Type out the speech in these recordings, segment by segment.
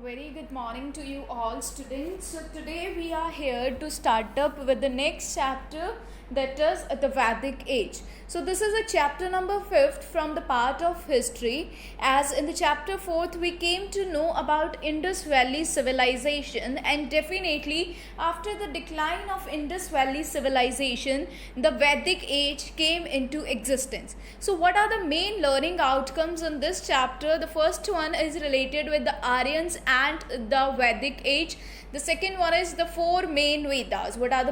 very good morning to you all students. So today we are here to start up with the next chapter, that is the Vedic age. So this is a chapter number 5th from the part of history, as in the chapter 4th we came to know about Indus Valley civilization, and definitely after the decline of Indus Valley civilization the Vedic age came into existence. So what are the main learning outcomes in this chapter? The first one is related with the Aryans and the Vedic age. The second one is the four main Vedas. Which are the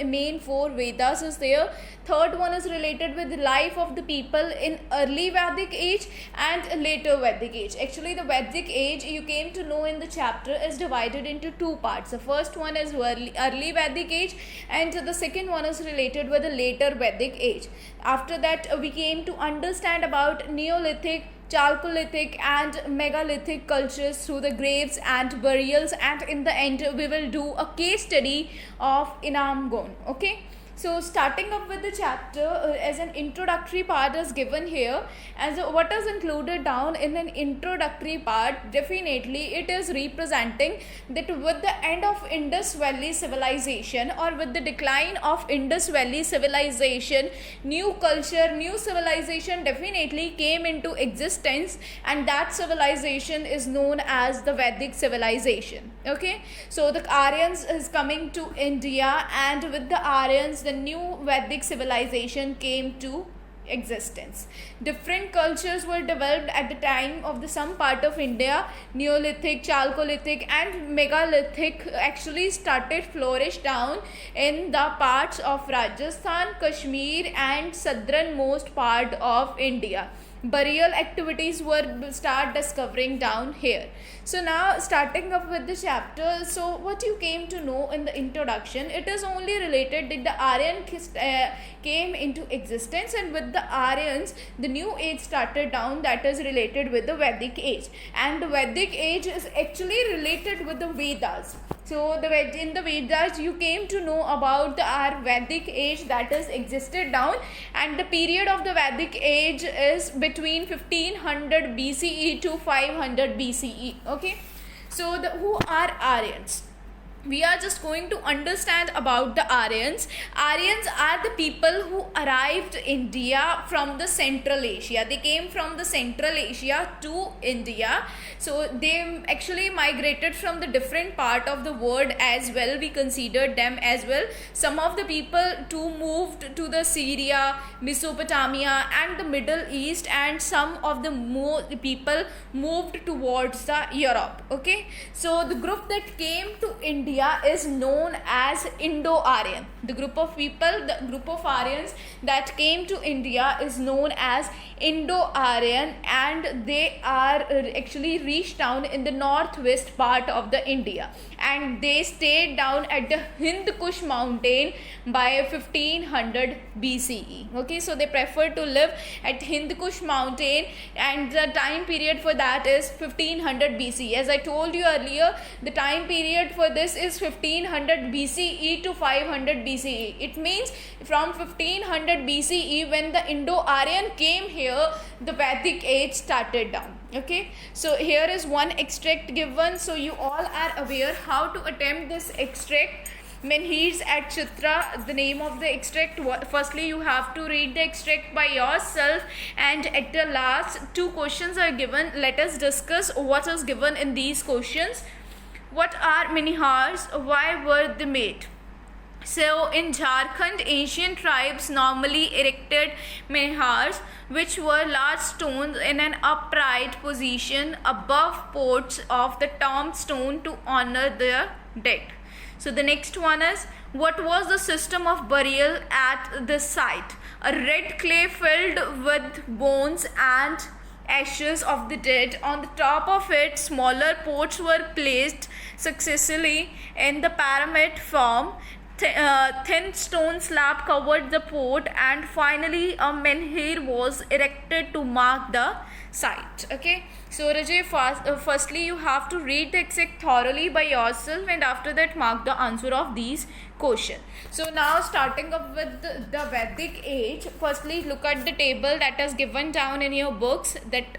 main four Vedas is there. Third one is related with the life of the people in early Vedic age and later Vedic age. Actually, the Vedic age, you came to know in the chapter, is divided into two parts. The first one is early Vedic age, and the second one is related with the later Vedic age. After that, we came to understand about Neolithic, Chalcolithic and megalithic cultures through the graves and burials, and in the end we will do a case study of Inamgon. Okay, so starting up with the chapter, as an introductory part is given here. As what is included down in an introductory part, definitely it is representing that with the end of Indus Valley civilization, or with the decline of Indus Valley civilization, new culture, new civilization definitely came into existence, and that civilization is known as the Vedic civilization. Okay, so the Aryans is coming to India, and with the Aryans the new Vedic civilization came to existence. Different cultures were developed at the time of the some part of India. Neolithic, Chalcolithic and megalithic actually started flourish down in the parts of Rajasthan, Kashmir and southernmost part of India. Burial activities were start discovering down here. So now starting up with the chapter, so what you came to know in the introduction, it is only related that the Aryan came into existence, and with the Aryans the new age started down, that is related with the Vedic age, and the Vedic age is actually related with the Vedas. So in the Vedas you came to know about our Vedic age that is existed down, and the period of the Vedic age is between 1500 BCE to 500 BCE. Okay, so who are Aryans? We are just going to understand about the Aryans. Aryans are the people who arrived India from the Central Asia. They came from the Central Asia to India. So they actually migrated from the different part of the world as well. We considered them as well. Some of the people too moved to the Syria, Mesopotamia and the Middle East, and some of the people moved towards the Europe. Okay, so the group that came to India is known as Indo-Aryan. The group of people, the group of Aryans that came to India is known as Indo-Aryan, and they are actually reached down in the northwest part of the India, and they stayed down at the Hind Kush mountain by 1500 BCE. Okay, so they preferred to live at Hind Kush mountain, and the time period for that is 1500 BCE. As I told you earlier, the time period for this is 1500 BCE to 500 BCE. It means from 1500 BCE, when the Indo-Aryan came here, the Vedic age started down. Okay, so here is one extract given, so you all are aware how to attempt this extract. Menhirs at Chitra, the name of the extract. Firstly, you have to read the extract by yourself, and at the last two questions are given. Let us discuss what is given in these questions. What are Menhirs? Why were they made? So in Jharkhand, ancient tribes normally erected menhirs, which were large stones in an upright position above pots of the tombstone to honor their dead. So the next one is, what was the system of burial at this site? A red clay filled with bones and ashes of the dead. On the top of it, smaller pots were placed successively in the pyramid form. Thin stone slab covered the pot, and finally a menhir was erected to mark the site. Okay, so Rajay, firstly you have to read the extract thoroughly by yourself, and after that mark the answer of these questions. So now starting up with the Vedic age, firstly look at the table that is given down in your books, that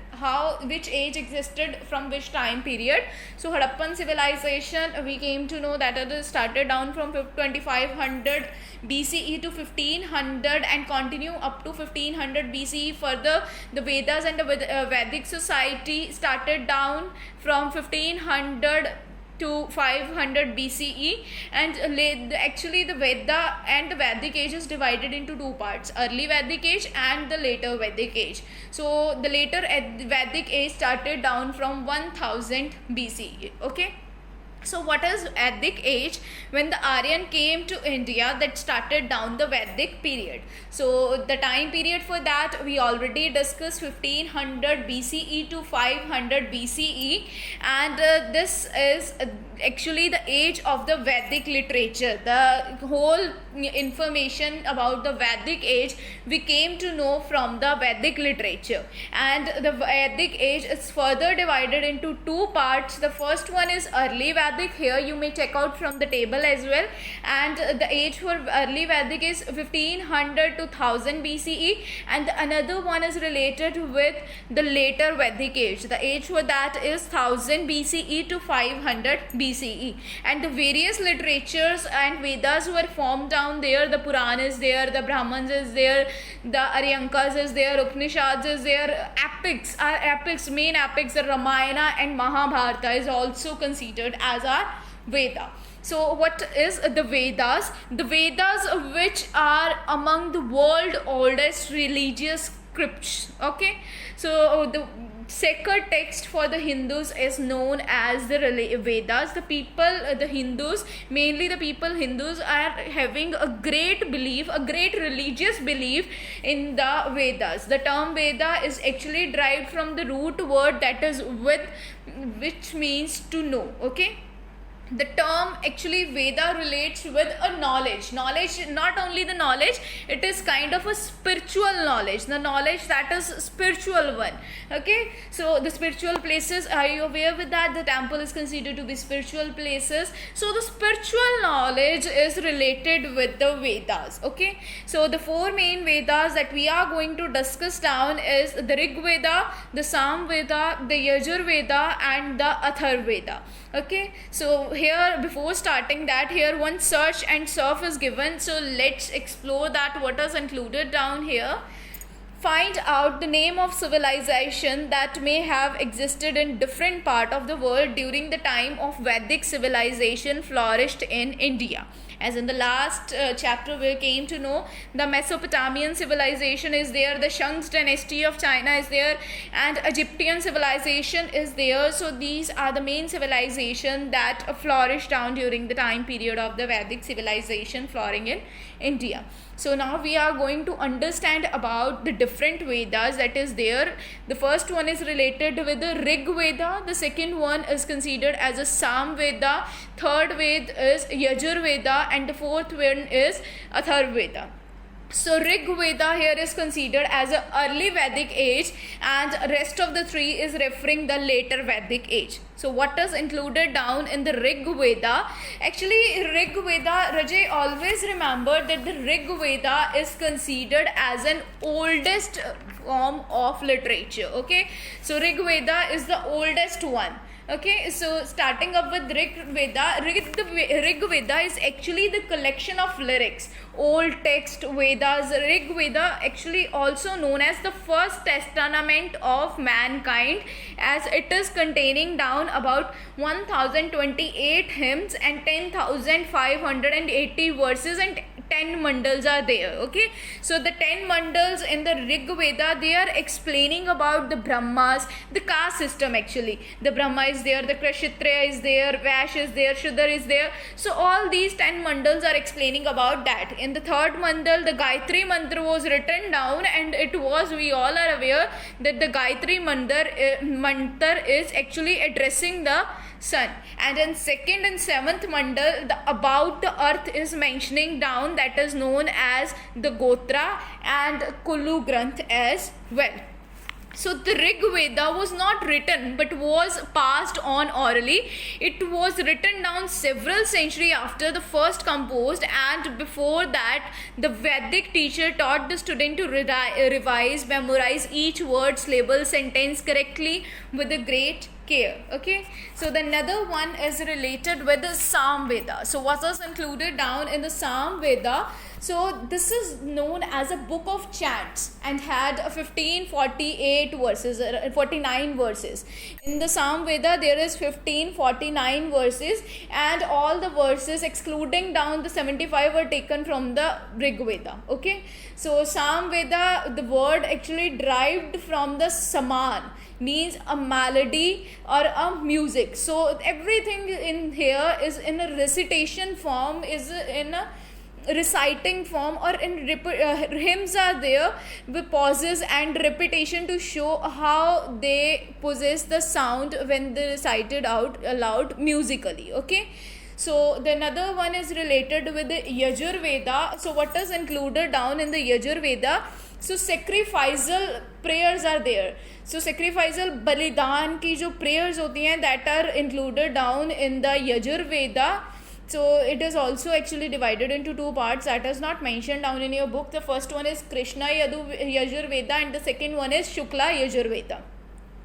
which age existed from which time period. So Harappan civilization, we came to know that it started down from 2500 BCE to 1500 and continue up to 1500 BCE. Further, the Vedas and the Vedic society started down from 1500 to 500 BCE, and actually the Veda and the Vedic age is divided into two parts: early Vedic age and the later Vedic age. So the later Vedic age started down from 1000 BCE. Okay. So what is Vedic age? When the Aryan came to India, that started down the Vedic period. So the time period for that we already discussed, 1500 BCE to 500 BCE, and this is actually the age of the Vedic literature. The whole information about the Vedic age we came to know from the Vedic literature. And the Vedic age is further divided into two parts. The first one is early Vedic. Here you may check out from the table as well, and the age for early Vedic is 1500 to 1000 BCE, and another one is related with the later Vedic age. The age for that is 1000 BCE to 500 BCE, and the various literatures and Vedas were formed down there. The Puran is there, the Brahmans is there, the Aryankas is there, Upanishads is there. Epics, main epics, the Ramayana and Mahabharata is also considered as our Veda. So what is the Vedas? The Vedas, which are among the world oldest religious scripts. Okay, so the sacred text for the Hindus is known as the Vedas. The Hindus, mainly the people Hindus, are having a great belief, a great religious belief in the Vedas. The term Veda is actually derived from the root word that is with, which means to know. Okay. The term actually Veda relates with a knowledge, not only the knowledge, it is kind of a spiritual knowledge, the knowledge that is spiritual one. Okay, so the spiritual places, are you aware with that? The temple is considered to be spiritual places. So the spiritual knowledge is related with the Vedas. Okay, so the four main Vedas that we are going to discuss down is the Rig Veda, the Sam Veda, the Yajur Veda and the Athar Veda. Okay, so here before starting that, here one search and surf is given. So let's explore that, what is included down here. Find out the name of civilization that may have existed in different part of the world during the time of Vedic civilization flourished in India. As in the last chapter we came to know, the Mesopotamian civilization is there, the Shang's dynasty of China is there, and Egyptian civilization is there. So these are the main civilization that flourished down during the time period of the Vedic civilization flourishing in India. So now we are going to understand about the different Vedas that is there. The first one is related with the Rig Veda, the second one is considered as a Sam Veda, third Veda is Yajur Veda, and the fourth one is Athar Veda. So Rig Veda here is considered as an early Vedic age, and rest of the three is referring the later Vedic age. So what is included down in the Rig Veda? Actually Rig Veda, Rajay, always remember that the Rig Veda is considered as an oldest form of literature. Okay, so Rig Veda is the oldest one. Okay, so starting up with Rig Veda. Rig Veda is actually the collection of lyrics, old text Vedas. Rig Veda actually also known as the first testament of mankind, as it is containing down about 1028 hymns and 10,580 verses, and 10 mandals are there. Okay, so the 10 mandals in the Rig Veda, they are explaining about the Brahmas, the caste system. Actually the Brahma is there, the Kshatriya is there, Vash is there, Shudra is there. So all these 10 mandals are explaining about that. In the third mandal, the Gayatri mantra was written down, and it was, we all are aware that the Gayatri mantra is actually addressing the sun. And in second and seventh mandal, the about the earth is mentioning down, that is known as the Gotra and Kulu Granth as well. So the Rig Veda was not written but was passed on orally. It was written down several centuries after the first composed, and before that the Vedic teacher taught the student to revise, memorize each word, syllable, sentence correctly with a great care. Okay, so the another one is related with the Sam Veda. So what is included down in the Sam Veda? So this is known as a book of chants and had 1548 verses, 49 verses. In the Sam Veda there is 1549 verses, and all the verses excluding down the 75 were taken from the Rig Veda. Okay, so Sam Veda, the word actually derived from the Saman, means a melody or a music. So everything in here is in a recitation form, is in a reciting form, or in hymns are there with pauses and repetition to show how they possess the sound when they recited out aloud musically. Okay, so the another one is related with the Yajur Veda. So what is included down in the Yajur Veda? So sacrificial prayers are there. So sacrificial balidan की जो prayers होती हैं, that are included down in the Yajur Veda. So it is also actually divided into two parts that is not mentioned down in your book. The first one is Krishna Yajur Veda, and the second one is Shukla Yajur Veda.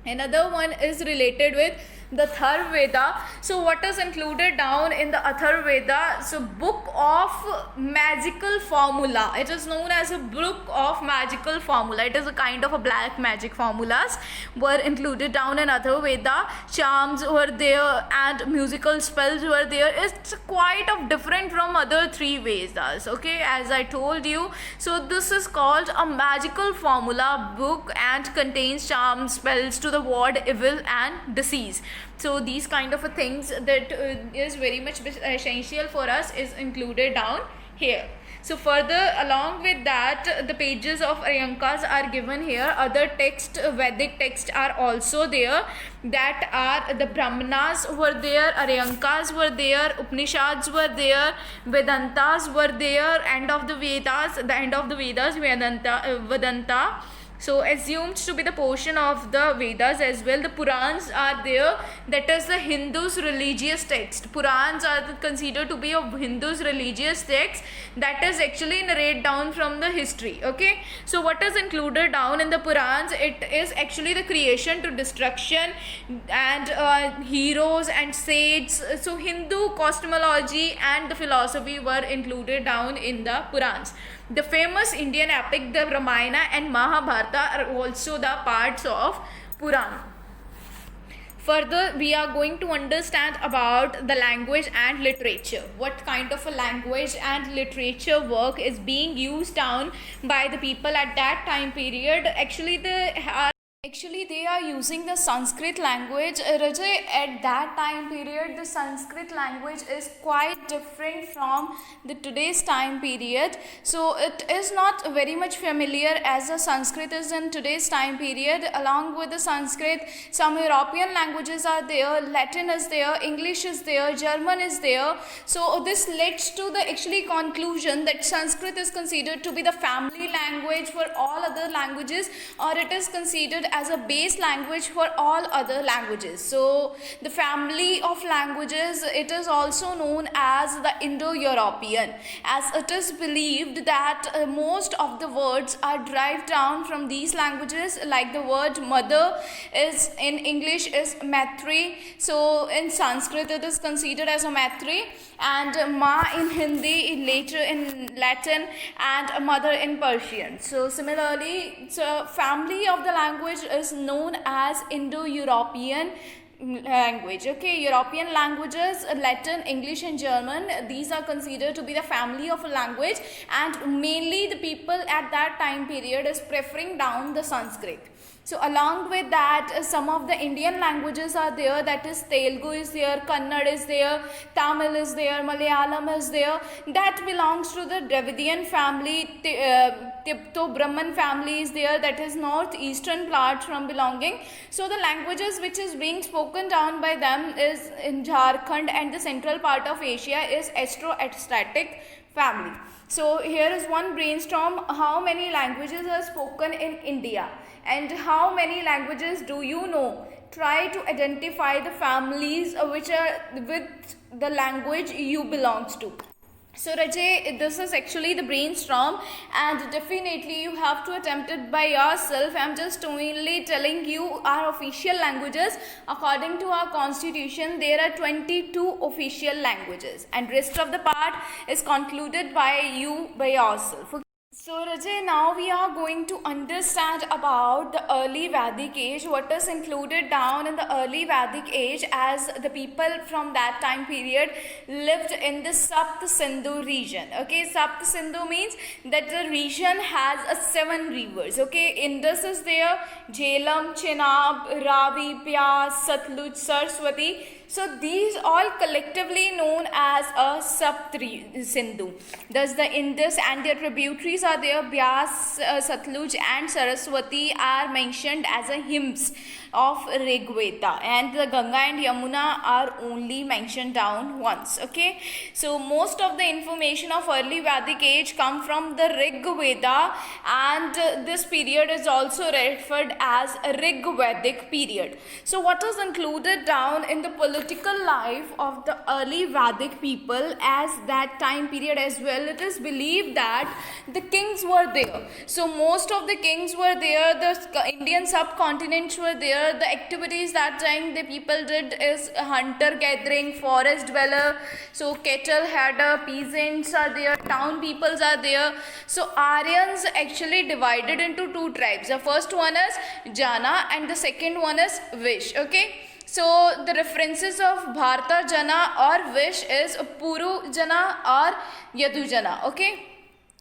Another one is related with the Atharva Veda. So what is included down in the Atharva Veda? So book of magical formula. It is known as a book of magical formula. It is a kind of a black magic formulas were included down in Atharva Veda. Charms were there and musical spells were there. It's quite of different from other three Vedas. Okay, as I told you. So this is called a magical formula book and contains charms, spells to the ward evil and disease. So these kind of things that is very much essential for us is included down here. So further along with that, the pages of Aryankas are given here. Other text, Vedic texts are also there, that are the Brahmanas were there, Aryankas were there, Upanishads were there, Vedantas were there, end of the Vedas, Vedanta. So assumed to be the portion of the Vedas as well. The Purans are there, that is the Hindus' religious text. Purans are considered to be of Hindus' religious text that is actually narrate down from the history. Okay, so what is included down in the Purans? It is actually the creation to destruction and heroes and sages. So Hindu cosmology and the philosophy were included down in the Purans. The famous Indian epic, the Ramayana and Mahabharata, are also the parts of Purana. Further, we are going to understand about the language and literature. What kind of a language and literature work is being used down by the people at that time period. Actually, they are using the Sanskrit language. Rajay, at that time period, the Sanskrit language is quite different from the today's time period. So it is not very much familiar as the Sanskrit is in today's time period. Along with the Sanskrit, some European languages are there, Latin is there, English is there, German is there. So this leads to the actually conclusion that Sanskrit is considered to be the family language for all other languages, or it is considered as a base language for all other languages. So the family of languages, it is also known as the Indo-European, as it is believed that most of the words are derived down from these languages. Like the word mother is in English is Matri, so in Sanskrit it is considered as a Matri, and ma in Hindi, later in Latin, and mother in Persian. So similarly, so family of the language is known as Indo-European language. Okay, European languages, Latin, English and German, these are considered to be the family of a language, and mainly the people at that time period is preferring down the Sanskrit. So along with that, some of the Indian languages are there, that is Telugu is there, Kannada is there, Tamil is there, Malayalam is there, that belongs to the Dravidian family. Tipto Brahman family is there, that is northeastern part from belonging. So the languages which is being spoken down by them is in Jharkhand, and the central part of Asia is Austroasiatic family. So here is one brainstorm: how many languages are spoken in India, And how many languages do you know? Try to identify the families which are with the language you belongs to. So Rajay, this is actually the brainstorm, and definitely you have to attempt it by yourself. I'm just only telling you our official languages. According to our constitution, there are 22 official languages, and rest of the part is concluded by you by yourself. So Rajay, now we are going to understand about the early Vedic age, what is included down in the early Vedic age, as the people from that time period lived in the Sapt Sindhu region. Okay, Sapt Sindhu means that the region has 7 rivers. Okay, Indus is there, Jhelum, Chenab, Ravi, Byas, Satluj, Saraswati. So these all collectively known as a Sapt Sindhu. Thus the Indus and their tributaries are there. Byas, Satluj and Saraswati are mentioned as a hymns of Rig Veda, and the Ganga and Yamuna are only mentioned down once. Okay, so most of the information of early Vedic age come from the Rig Veda, and this period is also referred as a Rig Vedic period. So what is included down in the political life of the early Vedic people as that time period as well? It is believed that the kings were there. So most of the kings were there, the Indian subcontinents were there. The activities that time the people did is hunter gathering, forest dweller, so cattle header, peasants are there, town peoples are there. So Aryans actually divided into 2 tribes. The first one is Jana and the second one is Vish. Okay, so the references of Bharta Jana or Vish is Puru Jana or Yadu Jana. Okay,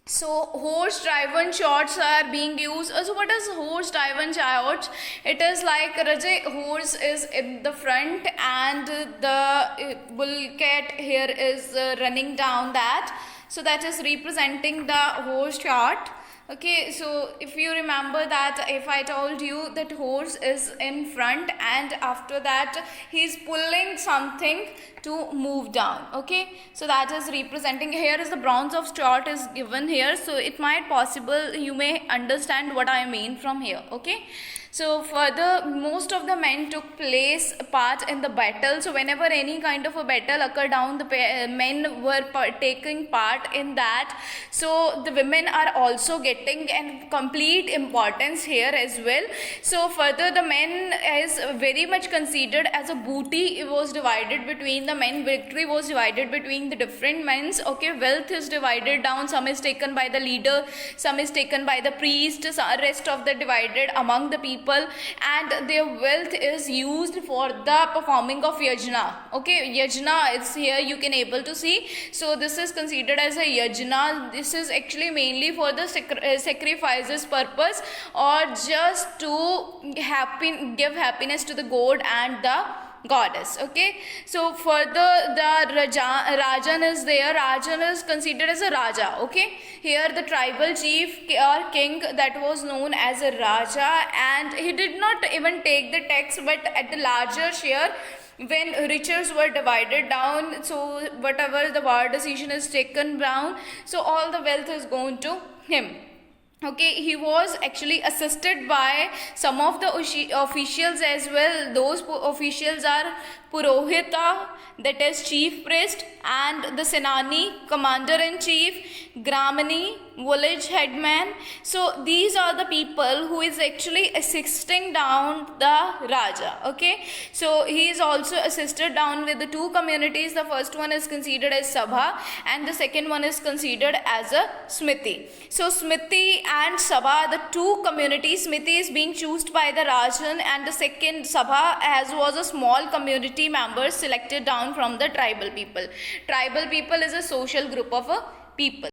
so horse-driven chariots are being used. So what is horse-driven chariots? It is like Rajay, horse is in the front and the bull cat here is running down that. So that is representing the horse chariot. Okay, so if you remember that, if I told you that horse is in front and after that he is pulling something to move down. Okay, so that is representing, here is the bronze of Stuart is given here, so it might possible you may understand what I mean from here. Okay, so further, most of the men took part in the battle. So whenever any kind of a battle occurred down, the men were taking part in that. So the women are also getting an complete importance here as well. So further, the men is very much considered as a booty. It was divided between the men. Victory was divided between the different men's. Okay, wealth is divided down. Some is taken by the leader, some is taken by the priest, rest of the divided among the people, and their wealth is used for the performing of yajna. Okay, yajna is here you can able to see. So this is considered as a yajna. This is actually mainly for the sacrifices purpose, or just to give happiness to the god and the goddess. Okay, so further the Rajan is there. Rajan is considered as a Raja. Okay, here the tribal chief or king that was known as a Raja, and he did not even take the tax, but at the larger share when riches were divided down, so whatever the war decision is taken down, so all the wealth is going to him. Okay, he was actually assisted by some of the officials as well. Those officials are Purohita, that is chief priest, and the Senani, commander-in-chief, Gramani, village headman. So these are the people who is actually assisting down the Raja. Okay, so he is also assisted down with the 2 communities. The first one is considered as Sabha and the second one is considered as a Smriti. So Smriti and Sabha, the 2 communities, Smriti is being chosen by the Rajan and the second Sabha as was a small community members selected down from the tribal people. Tribal people is a social group of people.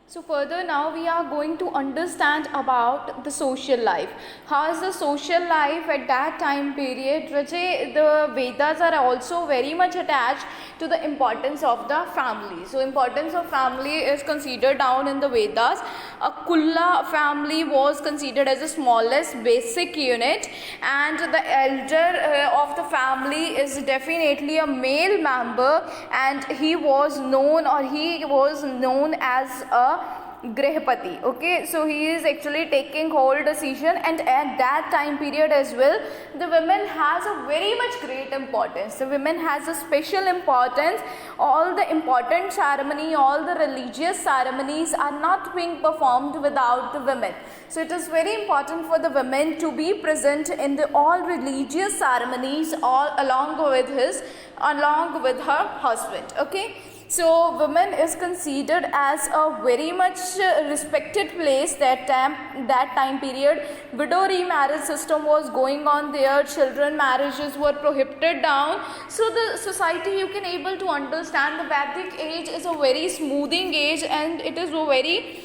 So further, now we are going to understand about the social life. How is the social life at that time period? Rajay, the Vedas are also very much attached to the importance of the family. So importance of family is considered down in the Vedas. A Kulla family was considered as the smallest basic unit, and the elder of the family is definitely a male member, and he was known as a Grihapati. Okay, so he is actually taking whole decision, and at that time period as well, the women has a very much great importance. The women has a special importance. All the important ceremony, all the religious ceremonies are not being performed without the women. So it is very important for the women to be present in the all religious ceremonies, all along with her husband. Okay. So women is considered as a very much respected place that time period. Widow remarriage system was going on there. Children marriages were prohibited down. So the society, you can able to understand, the Vedic age is a very smoothing age, and it is a very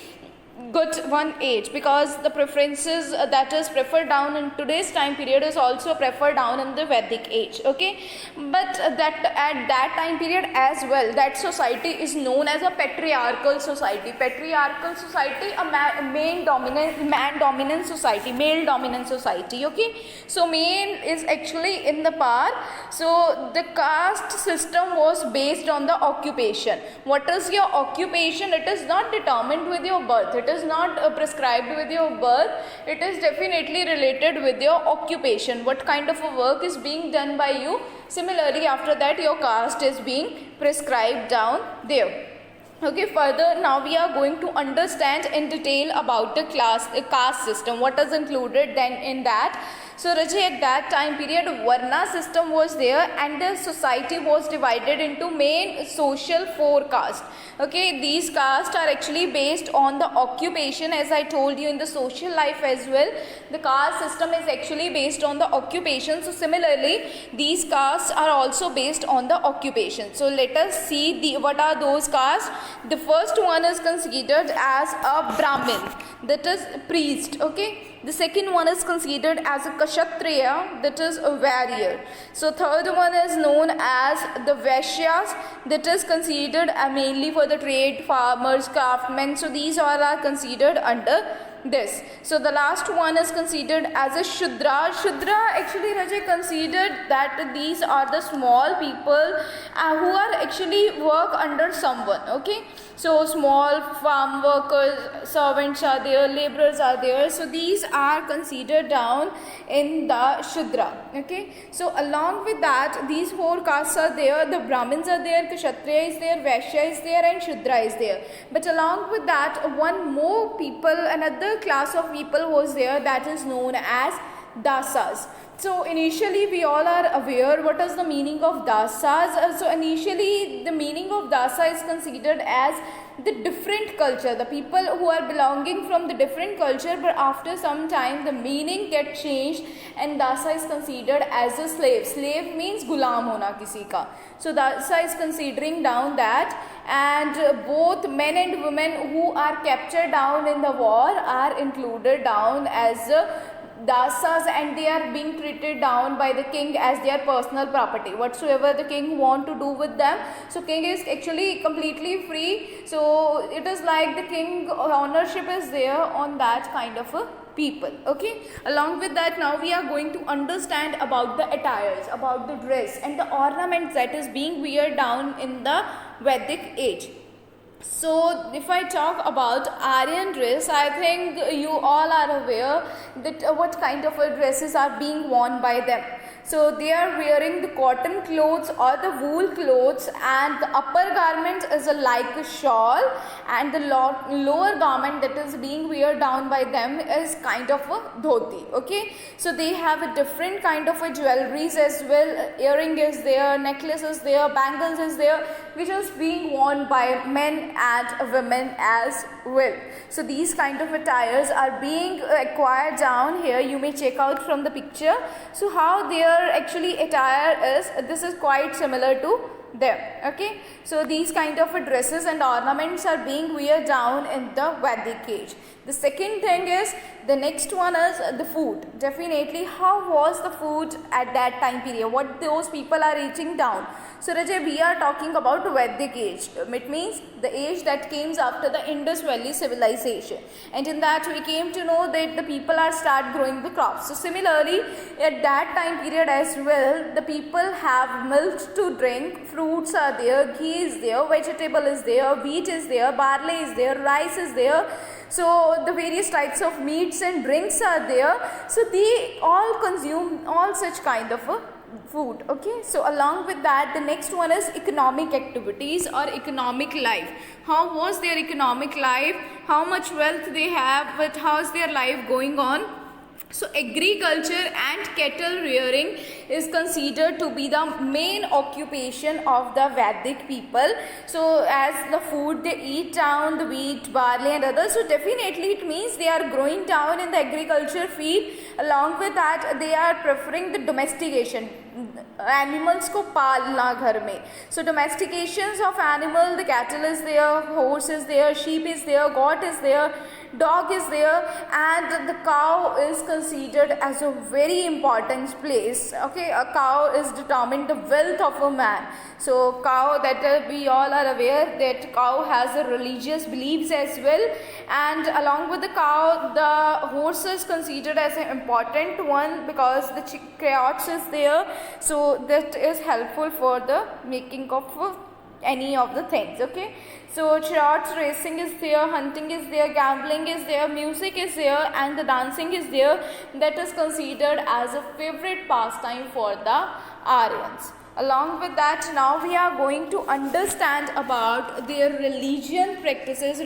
good one age, because the preferences that is preferred down in today's time period is also preferred down in the Vedic age. Okay, but that at that time period as well, that society is known as a patriarchal society. Patriarchal society, a man dominant society, male dominant society. Okay, so male is actually in the power. So the caste system was based on the occupation. What is your occupation? It is not determined with your birth. It is not prescribed with your birth. It is definitely related with your occupation. What kind of a work is being done by you? Similarly, after that, your caste is being prescribed down there. Okay, further now we are going to understand in detail about the caste system. What is included then in that? So Rajay, at that time period, Varna system was there, and the society was divided into main social four castes. Okay, these castes are actually based on the occupation, as I told you in the social life as well. The caste system is actually based on the occupation. So similarly, these castes are also based on the occupation. So let us see what are those castes. The first one is considered as a Brahmin, that is priest. Okay. The second one is considered as a Kshatriya, that is a warrior. So third one is known as the Vaishyas, that is considered mainly for the trade, farmers, craftsmen. So these all are considered under this. So the last one is considered as a Shudra. Shudra actually, Rajay, considered that these are the small people who are actually work under someone. Okay, so small farm workers, servants are there, laborers are there. So these are considered down in the Shudra. Okay, so along with that, these four castes are there. The Brahmins are there, Kshatriya is there, Vaishya is there, and Shudra is there. But along with that, one more people, another class of people was there, that is known as Dasas. So initially we all are aware what is the meaning of Dasas. So initially the meaning of Dasa is considered as the different culture, the people who are belonging from the different culture, but after some time the meaning get changed and Dasa is considered as a slave. Slave means gulam hona kisi ka. So Dasa is considering down that, and both men and women who are captured down in the war are included down as Dasas, and they are being treated down by the king as their personal property. Whatsoever the king want to do with them, so king is actually completely free. So it is like the king ownership is there on that kind of a people. Okay, along with that, now we are going to understand about the attires, about the dress and the ornaments that is being wear down in the Vedic age. So if I talk about Aryan dress, I think you all are aware that what kind of dresses are being worn by them. So they are wearing the cotton clothes or the wool clothes, and the upper garment is like a shawl, and the lower garment that is being wear down by them is kind of a dhoti. Okay, so they have a different kind of a jewelries as well. Earring is there, necklace is there, bangles is there, which is being worn by men and women as well. So these kind of attires are being acquired down here. You may check out from the picture. So how their actually attire is, this is quite similar to them. Okay, so these kind of dresses and ornaments are being wear down in the Vedic age. The second thing is, the next one is the food. Definitely, how was the food at that time period? What those people are eating down? So Rajay, we are talking about Vedic age. It means the age that came after the Indus Valley civilization, and in that we came to know that the people are start growing the crops. So similarly, at that time period as well, the people have milk to drink, fruit fruits are there, ghee is there, vegetable is there, wheat is there, barley is there, rice is there. So the various types of meats and drinks are there. So they all consume all such kind of a food. Okay, so along with that, the next one is economic activities or economic life. How was their economic life? How much wealth they have? But how's their life going on? So agriculture and cattle rearing is considered to be the main occupation of the Vedic people. So as the food they eat down, the wheat, barley and others, so definitely it means they are growing down in the agriculture field. Along with that, they are preferring the domestication, animals को पालना घर में. So domestications of animal, the cattle is there, horse is there, sheep is there, goat is there, dog is there, and the cow is considered as a very important place. Okay, a cow is determined the wealth of a man. So cow, that we all are aware that cow has a religious beliefs as well, and along with the cow, the horse is considered as an important one because the crotch is there, so that is helpful for the making of any of the things. Okay, so chariots racing is there, hunting is there, gambling is there, music is there, and the dancing is there. That is considered as a favorite pastime for the Aryans. Along with that, now we are going to understand about their religious practices.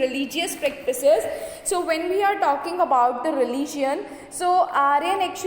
So when we are talking about the religion, so Aryans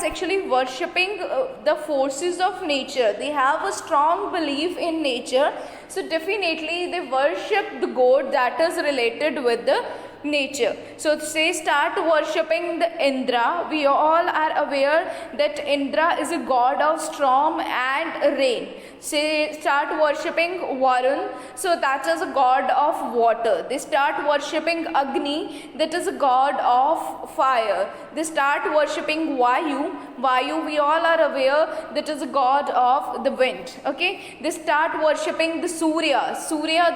actually worshipping the forces of nature. They have a strong belief in nature. So definitely they worship the god that is related with the nature. So say start worshipping the Indra. We all are aware that Indra is a god of storm and rain. Say start worshipping Varun, so that is a god of water. They start worshipping Agni, that is a god of fire. They start worshipping Vayu. Vayu, we all are aware, that is a god of the wind. Okay, they start worshipping the Surya,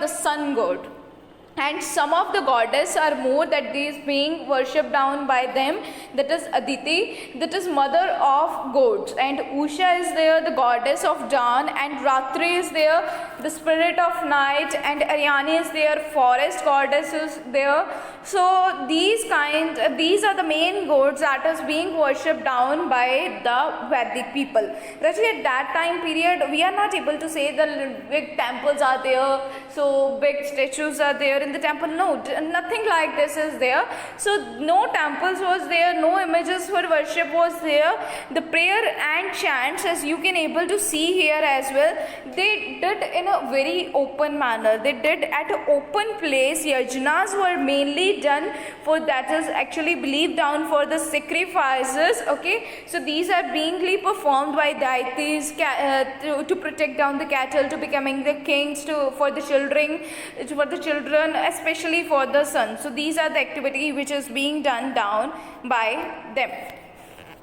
the sun god. And some of the goddess are more that is being worshipped down by them, that is Aditi, that is mother of gods, and Usha is there, the goddess of dawn, and Ratri is there, the spirit of night, and Aryani is there, forest goddess is there. So these are the main gods that is being worshipped down by the Vedic people. Actually at that time period we are not able to say the big temples are there, so big statues are there in the temple. No, nothing like this is there. So no temples was there, no images for worship was there. The prayer and chants, as you can able to see here as well, they did in a very open manner. They did at an open place. Yajnas were mainly done for, that is actually believed down for the sacrifices. Okay, so these are beingly performed by deities to protect down the cattle, to becoming the kings, for the children, especially for the son. So these are the activity which is being done down by them.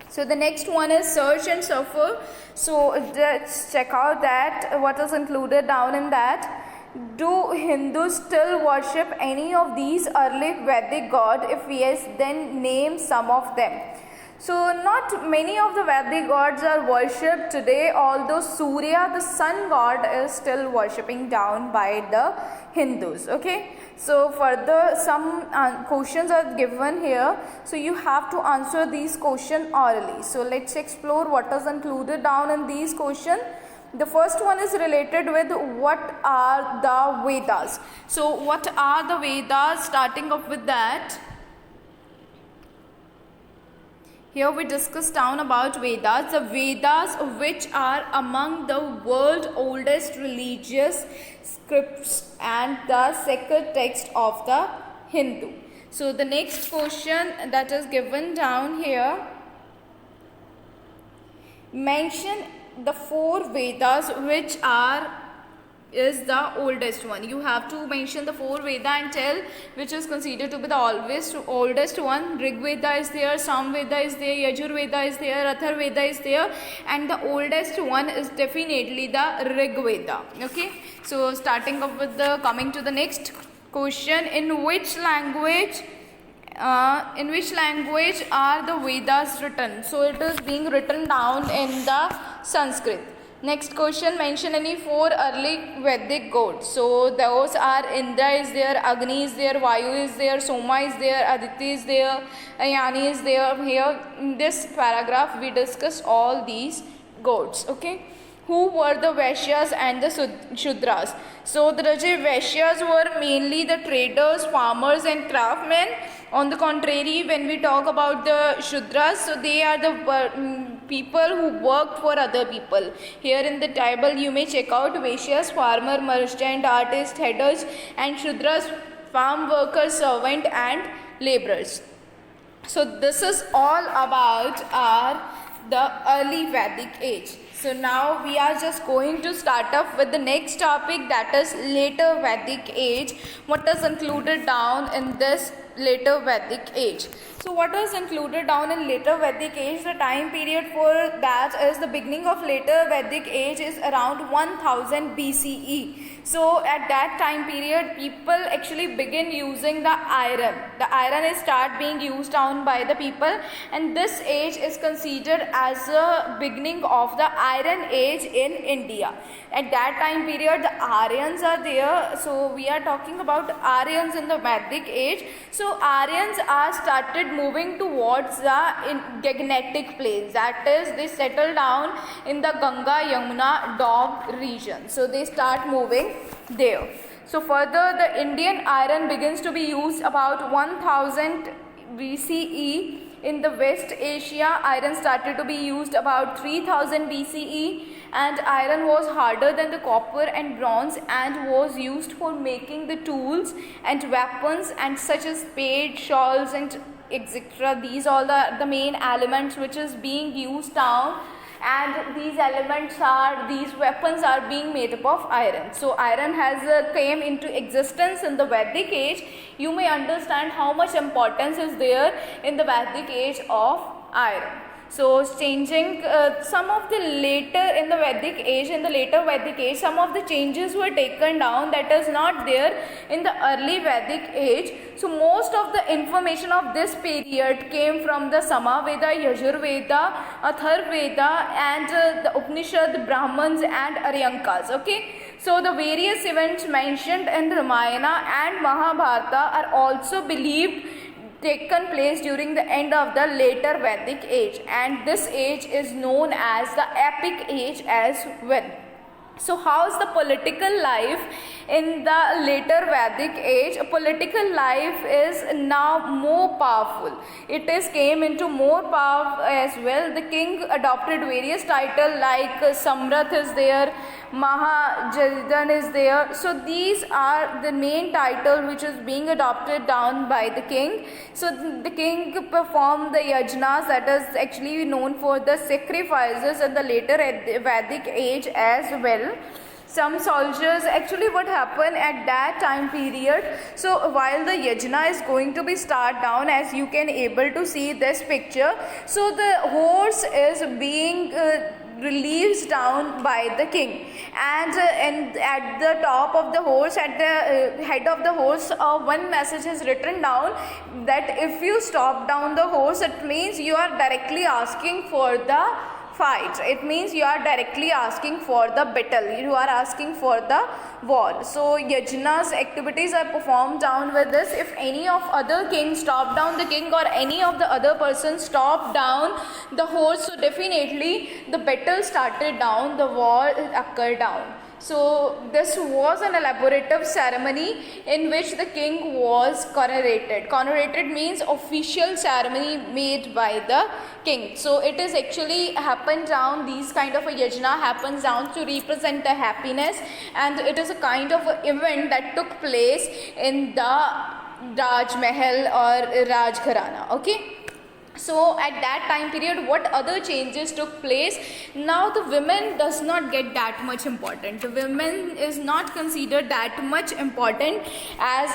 So the next one is search and suffer. So let's check out that what is included down in that. Do Hindus still worship any of these early Vedic gods? If yes, then name some of them. So not many of the Vedic gods are worshipped today, although Surya, the sun god, is still worshipping down by the Hindus. Okay, so further some questions are given here, so you have to answer these questions orally. So let's explore what is included down in these questions. The first one is related with what are the Vedas. So what are the Vedas? Starting off with that, here we discuss down about Vedas. The Vedas, which are among the world's oldest religious scripts and the sacred text of the Hindu. So the next question that is given down here, mention the 4 Vedas which is the oldest one. You have to mention the 4 Veda and tell which is considered to be the oldest one. Rig Veda is there, Sam Veda is there, Yajur Veda is there, Athar Veda is there, and the oldest one is definitely the Rig Veda. Okay, so starting off with coming to the next question, in which language are the Vedas written? So it is being written down in the Sanskrit. Next question, mention any 4 early Vedic gods. So those are Indra is there, Agni is there, Vayu is there, Soma is there, Aditi is there, Ayani is there. Here in this paragraph we discuss all these gods. Okay. Who were the Vaishyas and the Shudras? So the Vaishyas were mainly the traders, farmers and craftsmen. On the contrary, when we talk about the Shudras, so they are the people who worked for other people. Here in the table you may check out Vaishyas, farmer, merchant, artist, headers, and Shudras, farm workers, servant and laborers. So this is all about the early Vedic age. So now we are just going to start off with the next topic, that is later Vedic age. What is included down in this later Vedic age? So what is included down in later Vedic age? The time period for that is the beginning of later Vedic age is around 1000 BCE. So at that time period people actually begin using the iron. The iron is start being used down by the people, and this age is considered as the beginning of the iron age in India. At that time period the Aryans are there. So we are talking about Aryans in the Vedic age. So Aryans are started moving towards the Gangetic plains, that is they settle down in the Ganga Yamuna Doab region. So they start moving there. So further the Indian iron begins to be used about 1000 BCE. In the West Asia, iron started to be used about 3000 BCE, and iron was harder than the copper and bronze and was used for making the tools and weapons and such as spade, shawls and etc. These all the main elements which is being used down, and these weapons are being made up of iron. So iron has came into existence in the Vedic age. You may understand how much importance is there in the Vedic age of iron. So changing some of the later in the Vedic age, some of the changes were taken down that is not there in the early Vedic age. So most of the information of this period came from the Samaveda, Yajurveda, Atharvaveda and the Upanishad, the Brahmans and Aryankas. Okay. So the various events mentioned in Ramayana and Mahabharata are also believed taken place during the end of the later Vedic age, and this age is known as the epic age as well. So how is the political life in the later Vedic age? Political life is now more powerful. It is came into more power as well. The king adopted various titles like Samrat is there, Mahajadan is there. So these are the main title which is being adopted down by the king. So the king performed the yajnas, that is actually known for the sacrifices in the later Vedic age as well. Some soldiers, actually what happened at that time period, so while the yajna is going to be start down, as you can able to see this picture, so the horse is being released down by the king, and at the top of the horse, at the head of the horse, one message is written down that if you stop down the horse, it means you are directly asking for the fight. It means you are directly asking for the battle, you are asking for the war. So yajnas activities are performed down with this. If any of other king stop down the king or any of the other person stop down the horse, so definitely the battle started down, the war occurred down. So this was an elaborative ceremony in which the king was coronated. Coronated means official ceremony made by the king. So it is actually happened down, these kind of a yajna happens down to represent the happiness, and it is a kind of a event that took place in the Raj Mahal or Raj Gharana. Okay. So at that time period, what other changes took place? Now the women does not get that much important. The women is not considered that much important as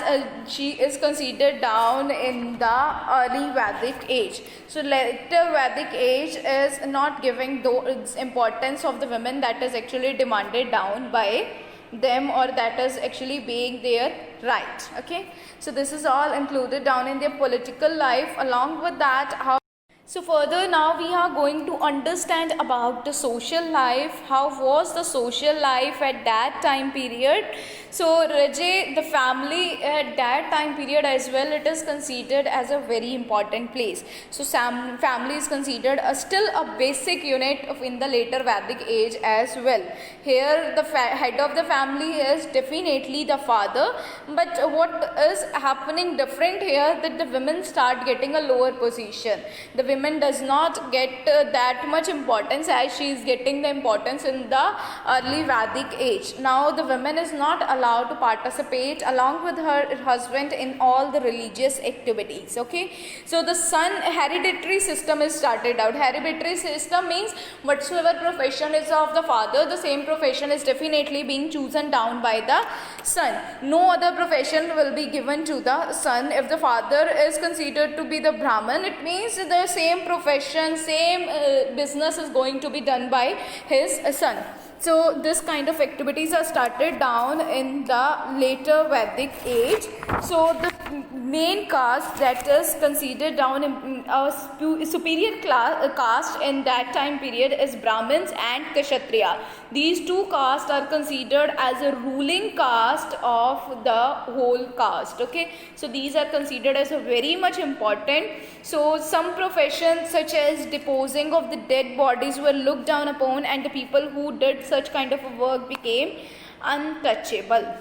she is considered down in the early Vedic age. So later Vedic age is not giving those importance of the women that is actually demanded down by them, or that is actually being their right. Okay, so this is all included down in their political life. Along with that, how So further now we are going to understand about the social life. How was the social life at that time period? So Rajay, the family at that time period as well, it is considered as a very important place. So family is considered still a basic unit of in the later Vedic age as well. Here the head of the family is definitely the father, but what is happening different here that the women start getting a lower position. The women does not get that much importance as she is getting the importance in the early Vedic age. Now the woman is not allowed to participate along with her husband in all the religious activities. Okay, so the son hereditary system is started out. Hereditary system means whatsoever profession is of the father, the same profession is definitely being chosen down by the son. No other profession will be given to the son. If the father is considered to be the Brahman, it means the same profession, same business is going to be done by his son. So this kind of activities are started down in the later Vedic age. So the main caste that is considered down in a superior caste in that time period is Brahmins and Kshatriya. These two castes are considered as a ruling caste of the whole caste. Okay, so these are considered as a very much important. So some professions such as disposing of the dead bodies were looked down upon, and the people who did such kind of a work became untouchable.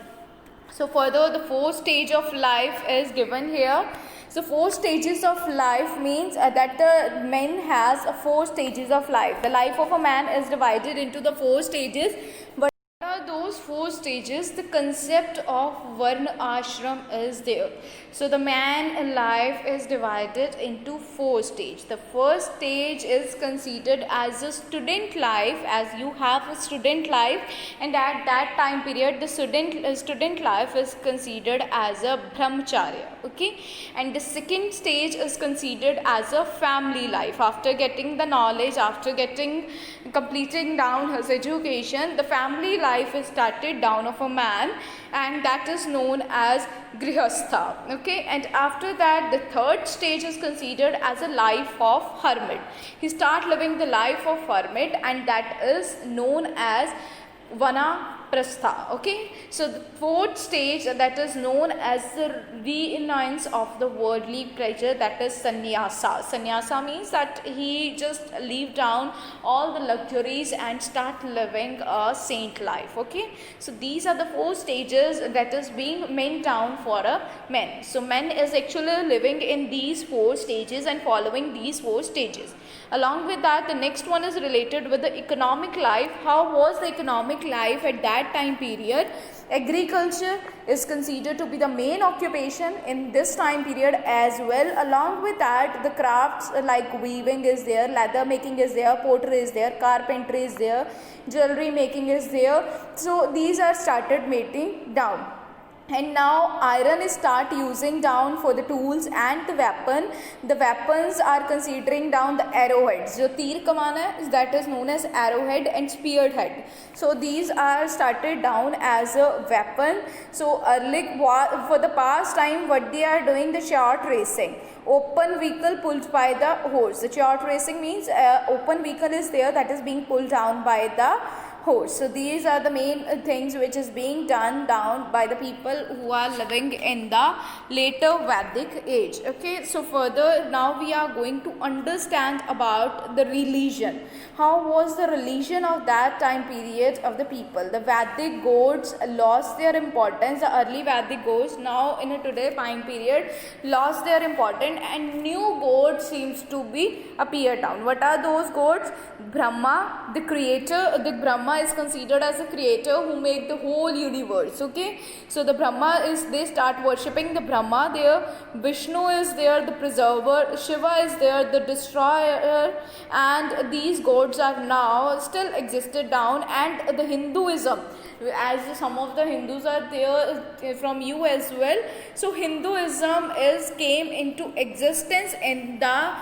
So further the fourth stage of life is given here. So 4 stages of life means that the man has 4 stages of life. The life of a man is divided into the 4 stages. What are those 4 stages? The concept of Varna Ashram is there. So the man life is divided into 4 stages. The first stage is considered as a student life, as you have a student life, and at that time period the student life is considered as a brahmacharya. Okay, and the second stage is considered as a family life. After getting the knowledge, after completing down his education, the family life is started down of a man, and that is known as grihastha. Okay, and after that the third stage is considered as a life of hermit. He start living the life of hermit, and that is known as vanaprastha. Okay, so the fourth stage that is known as the renouncance of the worldly pleasure, that is sannyasa. Sannyasa means that he just leave down all the luxuries and start living a saint life. Okay, so these are the 4 stages that is being meant down for a man. So man is actually living in these 4 stages and following these 4 stages. Along with that, the next one is related with the economic life. How was the economic life at that time period? Agriculture is considered to be the main occupation in this time period as well. Along with that, the crafts like weaving is there, leather making is there, pottery is there, carpentry is there, jewelry making is there. So these are started making down. And now iron is start using down for the tools and the weapon. The weapons are considering down the arrowheads. जो तीर कमाना है, that is known as arrowhead and spearhead. So these are started down as a weapon. So early for the past time, what they are doing, the chariot racing. Open vehicle pulled by the horse. The chariot racing means open vehicle is there that is being pulled down by the horse. So these are the main things which is being done down by the people who are living in the later Vedic age. Okay, so further now we are going to understand about the religion. How was the religion of that time period of the people? The Vedic gods lost their importance. The early Vedic gods now in a today time period lost their importance, and new gods seems to be appear down. What are those gods? Brahma, the creator. The Brahma is considered as a creator who made the whole universe. Okay, so the Brahma is, they start worshipping the Brahma there. Vishnu is there, the preserver. Shiva is there, the destroyer, and these gods are now still existed down. And the Hinduism, as some of the Hindus are there from you as well, so Hinduism is came into existence in the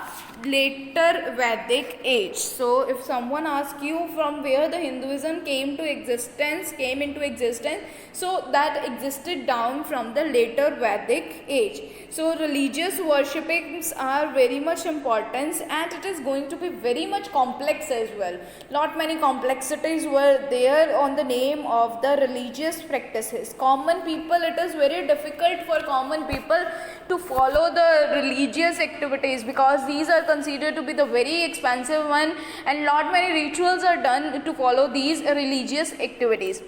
later Vedic age. So if someone asks you from where the Hinduism monotheism came into existence, so that existed down from the later Vedic age. So religious worshippings are very much important, and it is going to be very much complex as well. Not many complexities were there on the name of the religious practices. Common people, it is very difficult for common people to follow the religious activities, because these are considered to be the very expensive one, and not many rituals are done to follow these religious activities.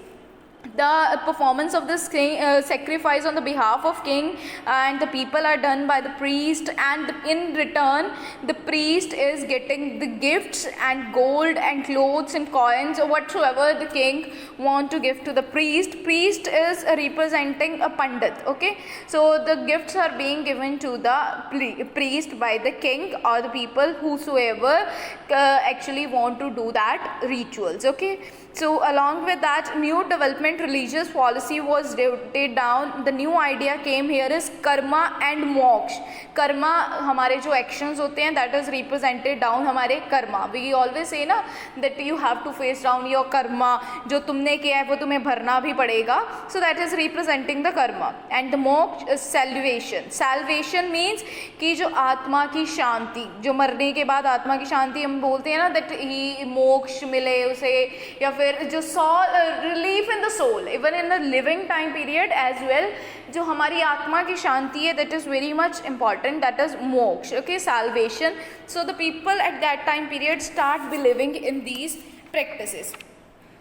The performance of this sacrifice on the behalf of king and the people are done by the priest, and in return the priest is getting the gifts and gold and clothes and coins or whatsoever the king want to give to the priest. Priest is representing a pandit. Okay, so the gifts are being given to the priest by the king or the people whosoever actually want to do that rituals. Okay, so along with that, new development religious policy was laid down. The new idea came here is karma and moksha. Karma हमारे जो actions होते हैं, that is represented down हमारे karma. We always say ना that you have to face down your karma. जो तुमने किया है वो तुम्हें भरना भी पड़ेगा. So that is representing the karma. And the moksha is salvation. Salvation means कि जो आत्मा की शांति, जो मरने के बाद आत्मा की शांति हम बोलते हैं ना, that ही मोक्ष मिले उसे, या फिर जो relief in the soul even in the living time period as well, जो हमारी आत्मा की शांति है, that is very much important, that is moksha. Okay, salvation. So the people at that time period start believing in these practices.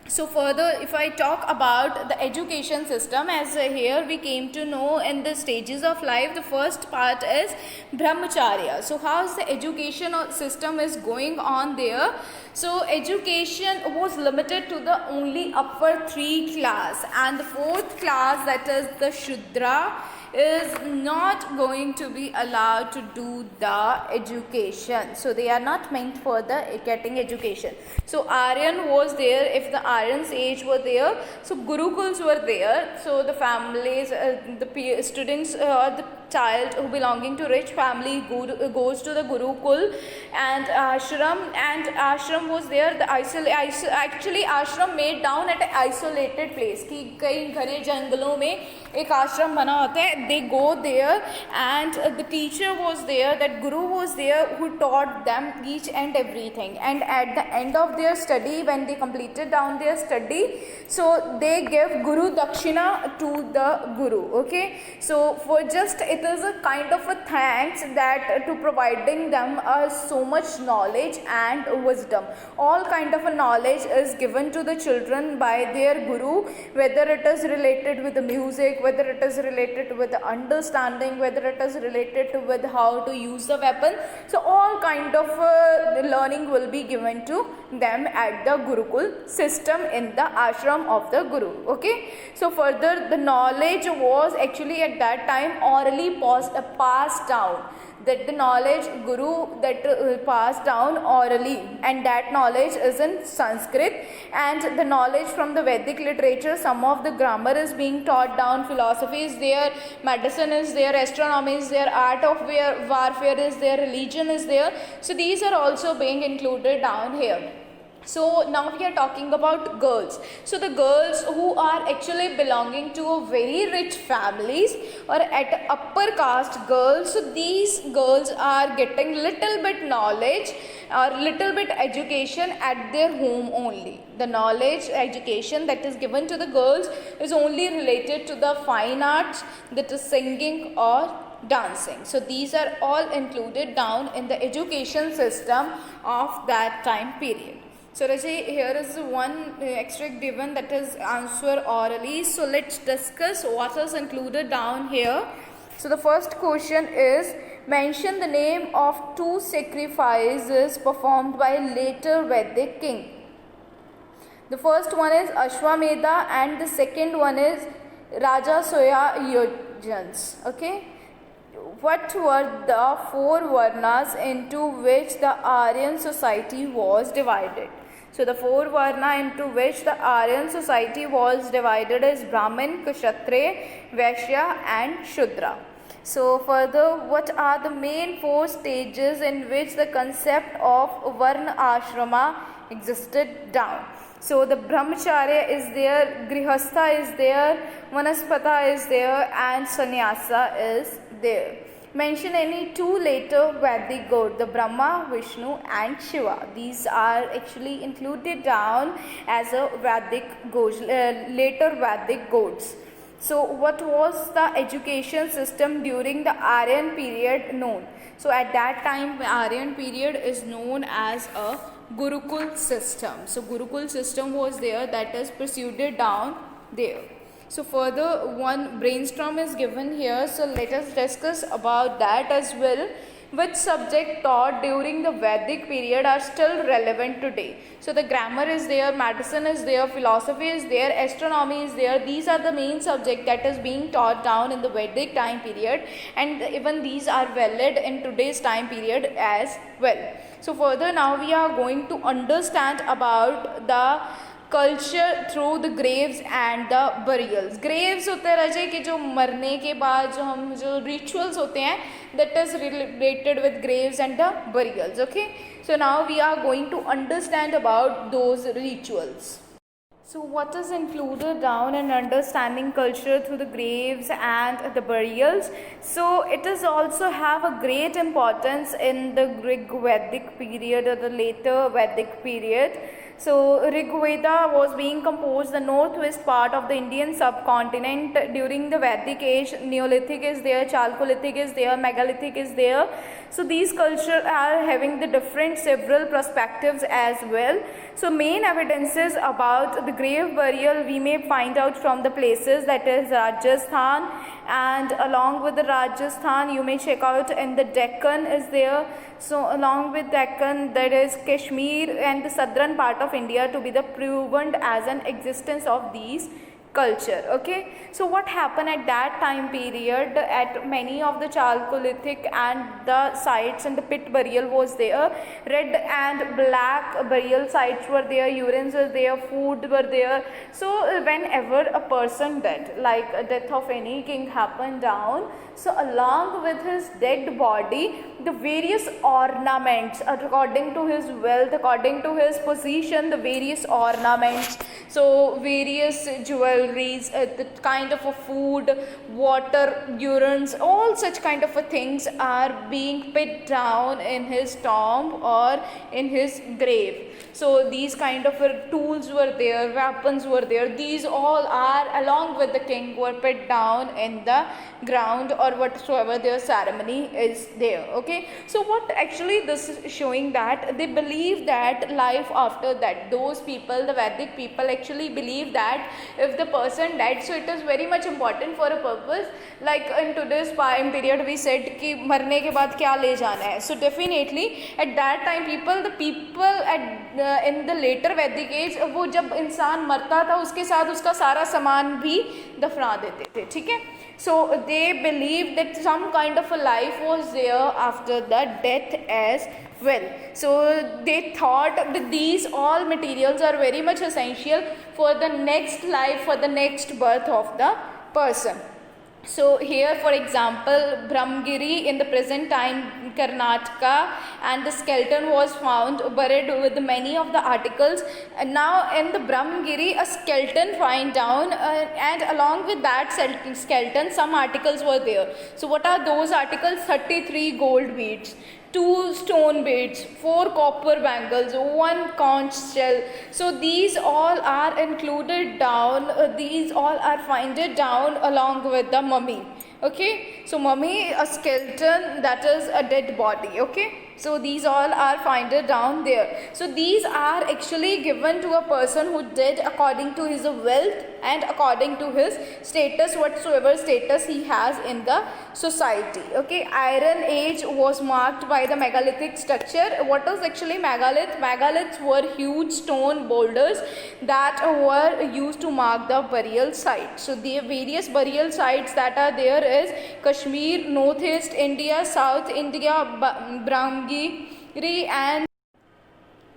So further, if I talk about the education system, as here we came to know in the stages of life, the first part is brahmacharya. So how is the education system is going on there? So education was limited to the only upper 3 class, and the 4th class, that is the Shudra, is not going to be allowed to do the education. So they are not meant for the getting education. So Aryan was there. If the Aryan's age were there, so Gurukuls were there. So the families, the students or the child who belonging to rich family goes to the Gurukul and ashram was there. The actually ashram made down at an isolated place कि कई घने जंगलों में एक आश्रम बना होता है. They go there and the teacher was there, that guru was there, who taught them each and everything, and at the end of their study, when they completed down their study, so they give guru dakshina to the guru. Okay, so for just it is a kind of a thanks that to providing them so much knowledge and wisdom. All kind of a knowledge is given to the children by their guru, whether it is related with the music, whether it is related with the understanding, whether it is related to with how to use the weapon. So all kind of learning will be given to them at the Gurukul system in the ashram of the guru. Okay, so further the knowledge was actually at that time orally passed down, that the knowledge guru that passed down orally, and that knowledge is in Sanskrit, and the knowledge from the Vedic literature, some of the grammar is being taught down, philosophy is there, medicine is there, astronomy is there, art of warfare is there, religion is there. So these are also being included down here. So now we are talking about girls. So the girls who are actually belonging to a very rich families or at upper caste girls, so these girls are getting little bit knowledge or little bit education at their home only. The knowledge education that is given to the girls is only related to the fine arts, that is singing or dancing. So these are all included down in the education system of that time period. So Raji, here is one extract given, that is answer orally. So let's discuss what is included down here. So the first question is, mention the name of 2 sacrifices performed by later Vedic king. The first one is Ashwamedha and the second one is Rajasuya Yajnas. Okay. What were the 4 varnas into which the Aryan society was divided? So the 4 varna into which the Aryan society was divided is Brahmin, Kshatriya, Vaishya and Shudra. So further, what are the main 4 stages in which the concept of Varna Ashrama existed down? So the brahmacharya is there, grihastha is there, vanaspata is there, and sannyasa is there. Mention any two later Vedic gods, the Brahma, Vishnu and Shiva. These are actually included down as a Vedic gods, later Vedic gods. So what was the education system during the Aryan period known? So at that time Aryan period is known as a Gurukul system. So Gurukul system was there, that is proceeded down there. So further one brainstorm is given here, so let us discuss about that as well. Which subject taught during the Vedic period are still relevant today? So the grammar is there, medicine is there, philosophy is there, astronomy is there. These are the main subject that is being taught down in the Vedic time period, and even these are valid in today's time period as well. So further now we are going to understand about the culture through the Graves and the burials. Graves होते हैं रजे कि जो मरने के बाद जो हम जो रिचुअल्स होते हैं, that is related with graves and the burials. Okay, so now we are going to understand about those rituals. So what is included down in understanding culture through the graves and the burials? So it is also have a great importance in the Rig Vedic period or the later Vedic period. So Rig Veda was being composed the northwest part of the Indian subcontinent during the Vedic age. Neolithic is there, Chalcolithic is there, Megalithic is there. So these cultures are having the different several perspectives as well. So main evidences about the grave burial we may find out from the places, that is Rajasthan, and along with the Rajasthan you may check out in the Deccan is there. So along with Deccan there is Kashmir and the southern part of India to be the proven as an existence of these culture. Okay, so what happened at that time period, at many of the Chalcolithic and the sites and the pit burial was there, red and black burial sites were there, urines were there, food were there. So whenever a person died, like a death of any king happened down, so along with his dead body the various ornaments according to his wealth, according to his position, the various ornaments, so various jewelries, the kind of a food, water, urines, all such kind of a things are being put down in his tomb or in his grave. So these kind of tools were there, weapons were there, these all are along with the king were put down in the ground or whatsoever their ceremony is there. Okay, so what actually this is showing, that they believe that life after that, those people, the Vedic people actually believe that if the person died, so it is very much important for a purpose, like in today's time period we said कि मरने के बाद क्या ले जाना है. So definitely at that time the people at in the later Vedic age, वो जब इंसान मरता था उसके साथ उसका सारा सामान भी दफना देते थे. ठीक है, so they believed that some kind of a life was there after the death as well. So they thought that these all materials are very much essential for the next life, for the next birth of the person. So here for example Brahmgiri in the present time Karnataka, and the skeleton was found buried with many of the articles. And now in the Brahmgiri a skeleton find down, and along with that skeleton some articles were there. So what are those articles? 33 gold beads, 2 stone beads, 4 copper bangles, 1 conch shell. So these all are included down, these all are finded down along with the mummy. Okay, so mummy, a skeleton, that is a dead body. Okay, so these all are finded down there. So these are actually given to a person who did according to his wealth and according to his status, whatsoever status he has in the society. Okay, Iron Age was marked by the megalithic structure. What is actually megalith? Megaliths were huge stone boulders that were used to mark the burial site. So the various burial sites that are there is Kashmir, Northeast India, South India, Brahmgiri, and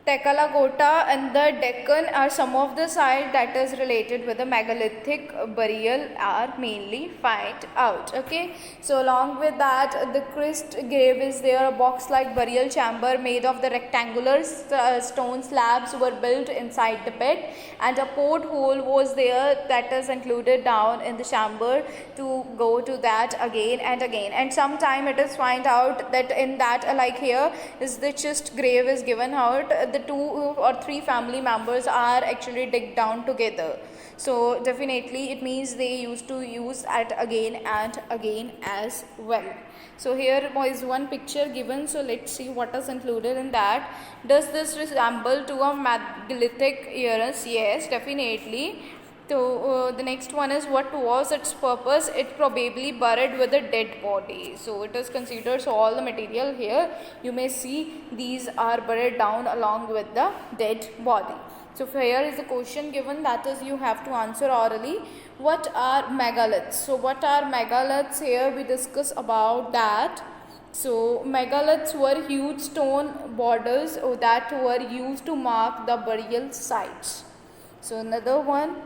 Tekalakota and the Deccan are some of the sites that is related with the megalithic burial are mainly found out. Okay, so along with that, the Christ grave is there, a box-like burial chamber made of the rectangular stone slabs were built inside the pit, and a porthole was there that is included down in the chamber to go to that again and again. And sometime it is find out that in that, like here is the chest grave is given out, the 2 or 3 family members are actually dig down together. So definitely it means they used to use it again and again as well. So here is one picture given, so let's see what is included in that. Does this resemble to a megalithic urns? Yes, definitely. So the next one is, what was its purpose? It probably buried with a dead body. So it is considered, so all the material here you may see these are buried down along with the dead body. So here is the question given, that is you have to answer orally. What are megaliths? So what are megaliths? Here we discuss about that. So megaliths were huge stone borders that were used to mark the burial sites. So another one,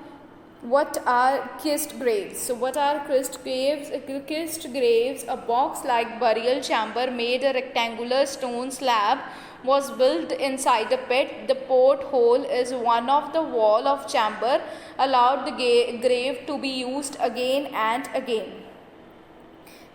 what are kist graves? So what are kist graves? Kist graves, a box-like burial chamber made a rectangular stone slab was built inside a pit. The porthole is one of the wall of chamber, allowed the grave to be used again and again.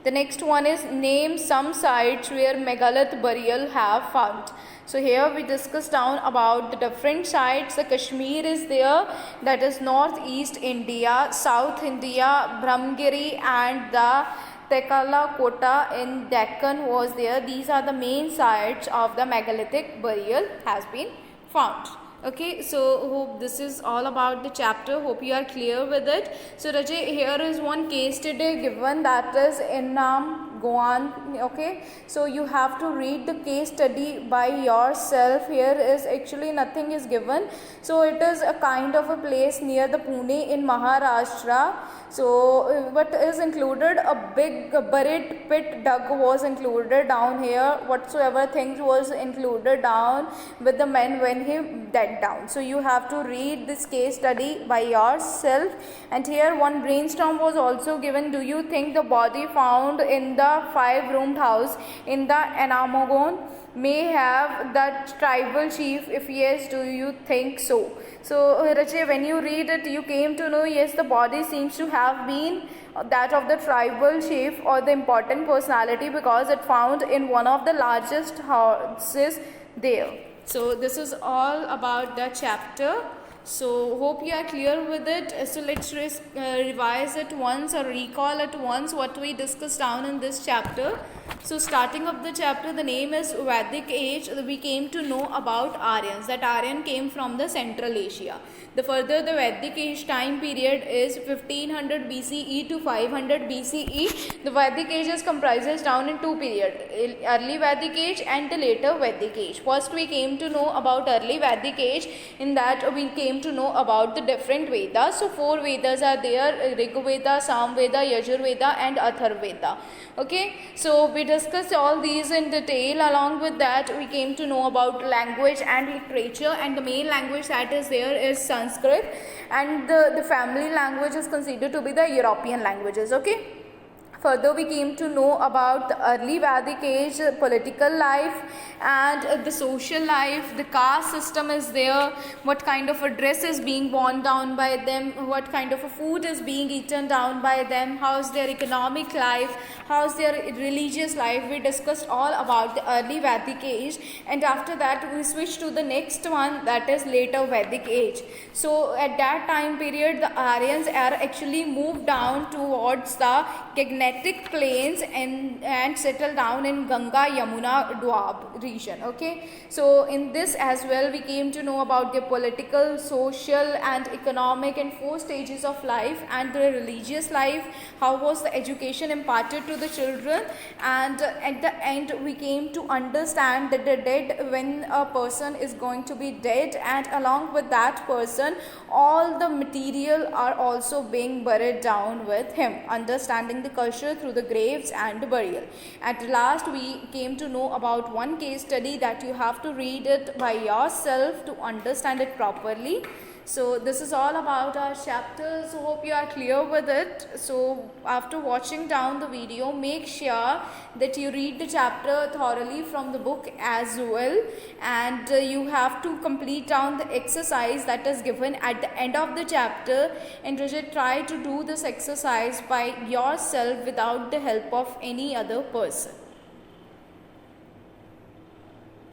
The next one is, name some sites where megalith burial have found. So here we discuss down about the different sites. The Kashmir is there, that is northeast India, South India, Brahmgiri, and the Tekalakota in Deccan was there. These are the main sites of the megalithic burial has been found. Okay, so hope this is all about the chapter. Hope you are clear with it. So Rajay, here is one case study given, that is Innam Goan. Okay, so you have to read the case study by yourself. Here is actually nothing is given. So it is a kind of a place near the Pune in Maharashtra. So what is included, a big buried pit dug was included down here. Whatsoever things was included down with the man when he died down. So you have to read this case study by yourself. And here one brainstorm was also given. Do you think the body found in the 5-roomed house in the Anamogon may have that tribal chief? If yes, do you think so? So Rachel, when you read it, you came to know, yes, the body seems to have been that of the tribal chief or the important personality, because it found in one of the largest houses there. So this is all about the chapter. So hope you are clear with it. So let's revise it once or recall it once what we discussed down in this chapter. So starting of the chapter, the name is Vedic Age. We came to know about Aryans, that Aryan came from the Central Asia. The further the Vedic Age time period is 1500 BCE to 500 BCE. The Vedic Age is comprises down in 2 periods, early Vedic Age and the later Vedic Age. First we came to know about early Vedic Age. In that we came to know about the different Vedas. So 4 Vedas are there, Rig Veda, Sam Veda, Yajur Veda and Athar Veda. Okay, so we discussed all these in detail. Along with that we came to know about language and literature, and the main language that is there is Sanskrit, and the family language is considered to be the European languages. Okay. Further, we came to know about the early Vedic age, political life and the social life. The caste system is there, what kind of a dress is being worn down by them, what kind of a food is being eaten down by them, how is their economic life, how is their religious life. We discussed all about the early Vedic age, and after that we switched to the next one, that is later Vedic age. So at that time period, the Aryans are actually moved down towards the Gangetic plains and settle down in Ganga Yamuna Doab region. Okay, so in this as well we came to know about the political, social and economic and 4 stages of life, and the religious life, how was the education imparted to the children, and at the end we came to understand that the dead, when a person is going to be dead, and along with that person all the material are also being buried down with him. Understanding the culture departure through the graves and burial. At last we came to know about one case study that you have to read it by yourself to understand it properly. So this is all about our chapter, so hope you are clear with it. So after watching down the video, make sure that you read the chapter thoroughly from the book as well, and you have to complete down the exercise that is given at the end of the chapter, and try to do this exercise by yourself without the help of any other person.